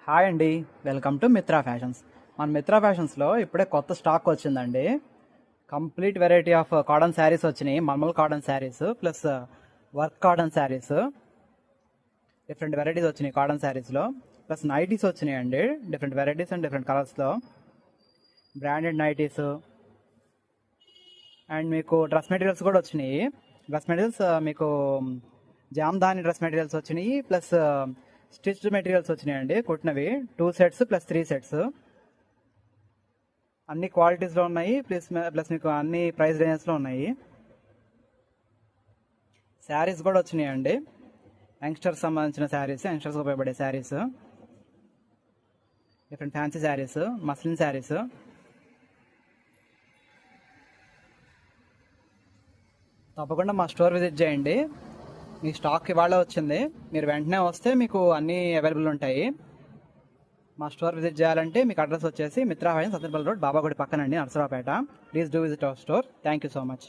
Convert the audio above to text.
Hi అండి. Welcome to Mitra fashions. మన మిత్రా ఫ్యాషన్స్లో ఇప్పుడే కొత్త స్టాక్ వచ్చిందండి. Complete variety of cotton sarees వచ్చినాయి. Mulmul cotton sarees plus work cotton sarees, different varieties వచ్చినాయి కాటన్ శారీస్లో. ప్లస్ నైటీస్ వచ్చినాయి అండి, డిఫరెంట్ వెరైటీస్ అండ్ డిఫరెంట్ కలర్స్లో. బ్రాండెడ్ నైటీస్ అండ్ మీకు డ్రెస్ మెటీరియల్స్ కూడా వచ్చినాయి. డ్రెస్ మెటీరియల్స్ మీకు జామ్దాని డ్రెస్ మెటీరియల్స్ వచ్చినాయి, ప్లస్ స్టిచ్డ్ మెటీరియల్స్ వచ్చినాయండి. కుట్టినవి 2 సెట్స్ ప్లస్ 3 సెట్స్ అన్ని క్వాలిటీస్లో ఉన్నాయి. ప్లస్ మీకు అన్ని ప్రైస్ రేంజెస్లో ఉన్నాయి. శారీస్ కూడా వచ్చినాయండి, యంగ్స్టర్స్ సంబంధించిన శారీస్, యంగ్స్టర్స్ ఉపయోగపడే saris, different fancy saris, muslin saris. తప్పకుండా మా స్టోర్ విజిట్ చేయండి. మీ స్టాక్ ఇవాళ వచ్చింది, మీరు వెంటనే వస్తే మీకు అన్నీ అవైలబుల్ ఉంటాయి. మా స్టోర్ విజిట్ చేయాలంటే మీకు అడ్రస్ వచ్చేసి మిత్రా ఫ్యాషన్స్, సత్యపల్లి రోడ్, బాబాగుడి పక్కనండి, Narasaraopet. Please do visit our store. Thank you so much.